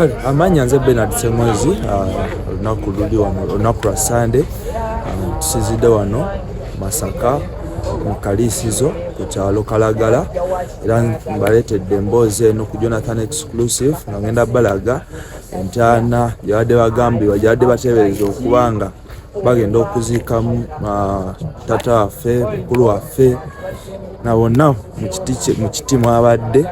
kale amanya nze Bernard Semwezi olunaku luli wano olunaku lwa Sunday tusizidde wano Masaka mu Kaliisizo ku kyalo Kalagala era mbaleetedde emboozi eno ku Jonathan Exclusive nga ngenda balaga entaana gyabadde bagambibwa gyabadde bateebereza okubanga bagenda okuziikamu tata waffe mukulu waffe na bonna mu kiti mwabadde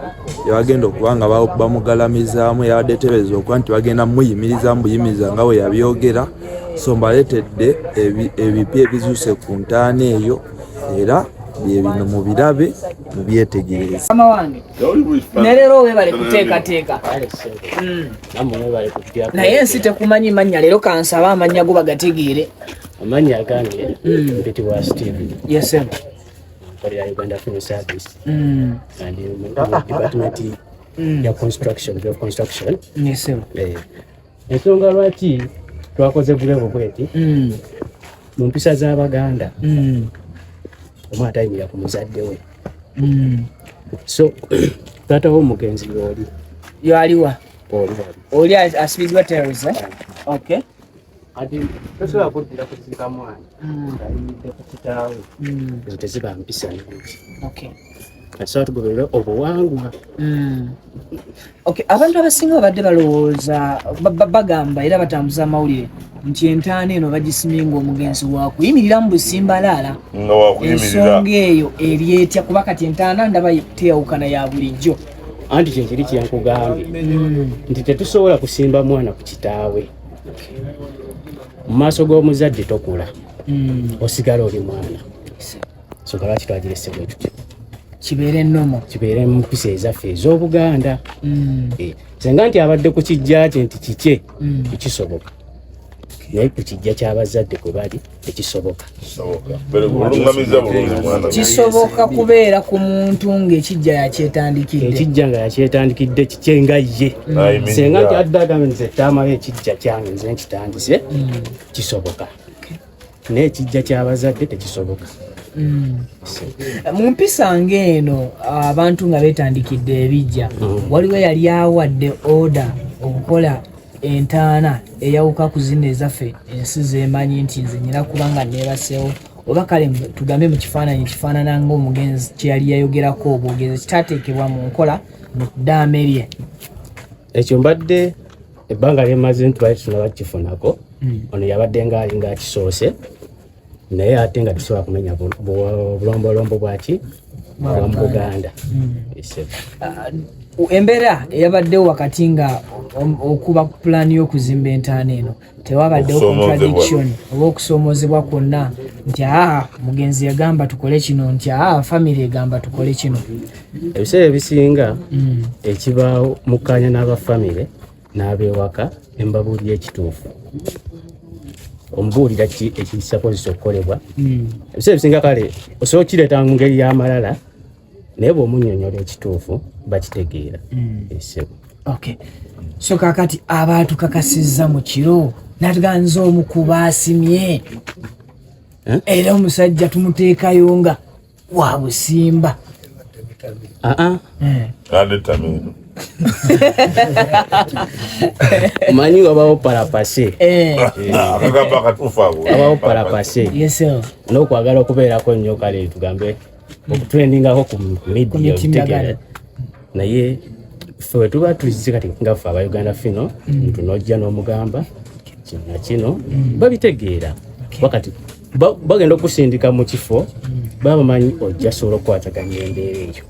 yabagenda okubanga bamugalamizaamu yabadde teebereza okuba nti bagenda muyimirizaamu buyimiriza nga bwe yabyogera so mbaleetedde ebipya ebizuuse ku ntaana eyo era bino mubirabe mubyetegereze nerero webale kuteekateeka naye nsi tekumanyi mannya leero kansaba amanya go bagategeere amanya agange mpitibwa Steve yesem ya Uganda Film Service and department ya construction yesem ensonga lwaki twakoze bulevo bweti mu mpisa z'Abaganda omwana yimira ku muzadde we so tatawo omugenzi yaliwa oli asibizibwa terrorism okay ati tosobola kuddira kuziika mwana ayimidde ku kitaawe ezo teziba mpisa nyingi okay asobola tugoberera obuwangwa okay abantu abasinga babadde balowooza bagamba era batambuza amawulire nti entaana eno bagisiminga omugenzi wakuyimirira mu busimbalaala ensonga eyo eryetya kuba kati entaana ndaba teyawukana ya bulijjo anti kyekiri kyenkugambye nti tetusobola kusimba mwana ku kitaawe mu maaso g'omuzadde tokula osigala oli mwana soka lwaki twagirese bwe tutyo kibeere ennomo kibeere mu mpisa ezaffe ez'Obuganda senga nti abadde ku kijja kye nti kike tekisoboka naye ku kijja ky'abazadde kwe bali tekisoboka kisoboka kubeera ku muntu ng'ekijja yakyetandikidde kike nga ye senga nti adde agambe nze ttaamayo ekijja kyange nze nkitandise kisoboka naye ekijja ky'abazadde tekisoboka mu mpisa ng'eno abantu nga beetandikidde ebijja waliwo yali awadde oda okukola entaana eyawuka ku zino ezaffe ensi zemanyi nti nze nyina kubanga neebaseewo oba kale tugambe mu kifaananyi kifaanana ng'omugenzi kye yali yayogerako obwogezi kitateekebwa mu nkola mu ddaame lye ekyo mbadde ebbanga lyemaze nti bali tunaba kifunako ono yabadde ng'alinga akisoose naye ate nga tusobola kumenya bulombolombo bwaki bwa mu Buganda embeera eyabaddewo wakati nga okuba pulaani y'okuzimba entaana eno tewabaddewo contradiction oba okusoomozebwa kwonna nti mugenzi yagamba tukole kino nti famire egamba tukole kino ebiseera ebisinga ekibaawo mukkaanya n'abafamire n'abewaka embabuulira ekituufu omubuulira ekisakozesa okukolebwa ebiseera ebisinga kale osobola okireeta mu ngeri y'amalala naye bw'omunnyonnyola ekituufu bakitegeera okay so kakati abaatukakasizza mu kiro natuganza omu ku baasimye era omusajja tumuteekayo nga wa busimba manyi wabawo parapase abawo parapase n'okwagala okubeerako nnyo kale tugambe okutrendingako ku media otegera naye ffe wetuba tulize kati nga ffe aba Uganda Film tunojja n'omugamba kino nakino babitegeera wakati bagenda okusindika mu kifo baba manyi ojja sobola okukwataganya embeera eyo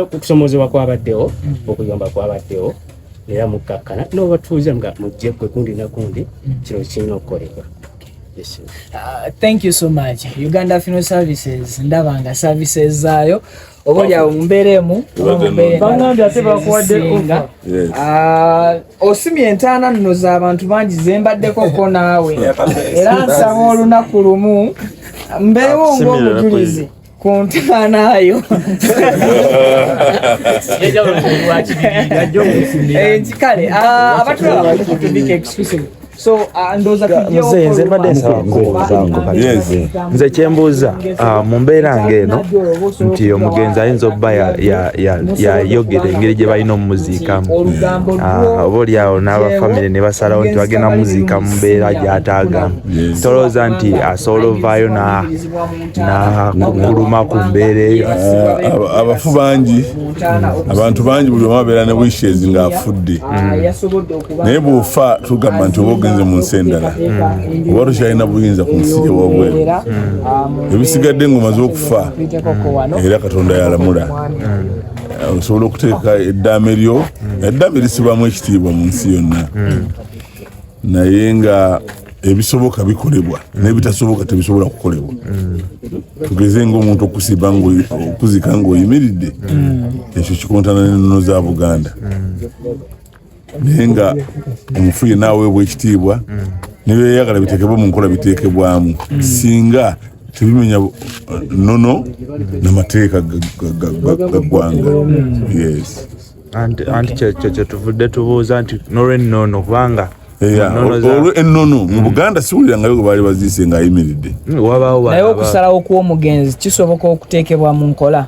okusomozebwa kwabaddewo okuyomba kwabaddewo era mukkakkana n'obatuuza nga mujje kwe kundi nakundi kino kirina okukolebwa. Thank you so much. Uganda Film Services ndabanga services zaayo obolyawo mumbeeremu osimye entaana nno z'abantu bangi zembaddeko ko naawe era nsaba olunaku lumu mbeewo ng'omujulizi ku ntaana yo kale abatulaba bali ku Tubika Exclusive So ndoza muze nze mbadde nsaba nze kyembuuza mu mbeera ng'eno nti omugenzi ayinza obba yayogera engeri gye balina omumuziikamu oba oliawo n'abafamire ne basalawo nti bagenda muziika mu mbeera gy'ataagamu tolowooza nti asobola ovaayo nakuluma ku mbeera eyo abafu bangi abantu bangi buli omu abeera ne wishes ng'afudde naye bw'ofa tugamba nti oba ogenze mu nsi endala oba tokyalina buyinza ku nsi ewabweru ebisigadde ng'omaze okufa era Katonda yalamula osobola okuteeka eddaame lyo eddaame lisibwamu ekitiibwa mu nsi yonna naye nga ebisoboka bikolebwa n'ebitasoboka tebisobola kukolebwa tugeze ng'omuntu okuzika ng'oyimiridde ekyo kikontana n'ennono za Buganda naye nga omufu yenna aweebwa ekitiibwa nebyeyagala biteekebwa mu nkola biteekebwamu singa tebimenya nnono n'amateeka gaggwanga. Yes. Anti kye tuvudde tubuuza nti n'olw'ennono kubanga olw'ennono mu Buganda siwulirangayo gwe baali baziise ng'ayimiridde. Naye okusalawo kw'omugenzi kisoboka okuteekebwa mu nkola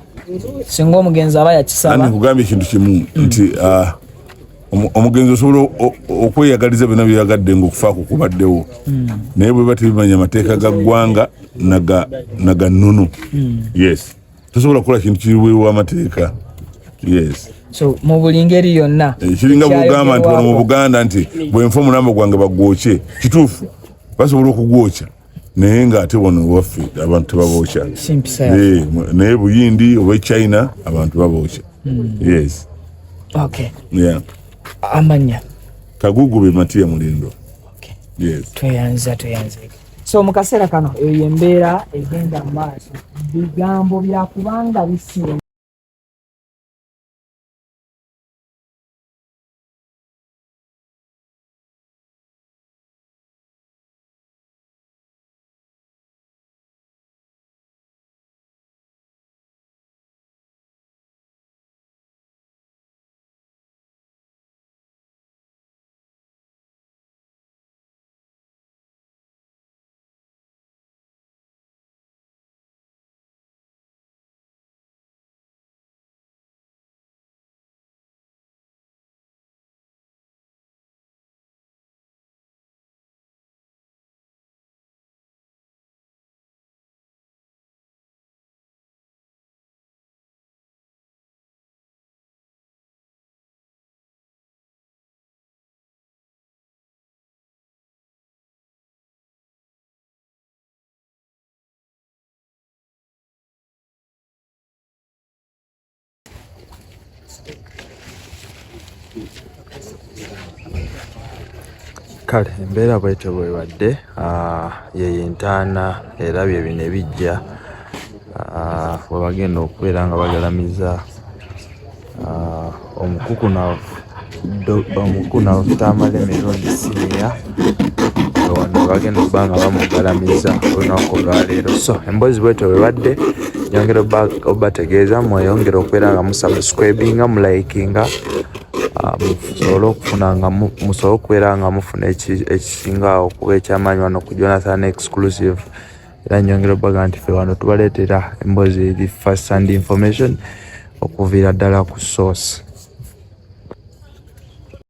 singa omugenzi aba yakisaba. Nkugambye ekintu kimu nti omugenzi osobola okweyagaliza byonna byeyagadde ng'okufaako kubaddewo naye bwe batebimanya amateeka ga ggwanga naga nnono. Yes, tosobola kukola kintu kiriweewo amateeka. Yes. So mu buli ngeri yonna kiringa bugamba nti wano mu Buganda nti bwenfa omulambo gwange bagwokye kituufu basobola okugwokya naye ng'ate wano waffe abantu tebabookya naye Buyindi oba China abantu babookya. Yes. Okay. Yeah. Amanya Kagugube Matia Mulindo. Okay. Yes. Tuyanze. So mu kaseera kano eyo embeera egenda mu maaso bigambo byakubanga bisiima. Kale embeera bwetyo bwebadde yeyo entaana era bye bino ebijja bwe bagenda okubeera nga bagalamiza omukukunafu Tamale Mirundi Senior wano bagenda okuba nga bamugalamiza olunaku olwaleero. So emboozi bwetyo bwebadde nyongera obategeeza mweyongera okubeera nga musubscribinga mulikinga musobole okubeera nga mufuna ekisinga okuba ekyamaanyi wano ku Jonathan Exclusive era nyongera obaga nti ffe wano tubaleetera emboozi eri first hand information okuviira ddala ku source.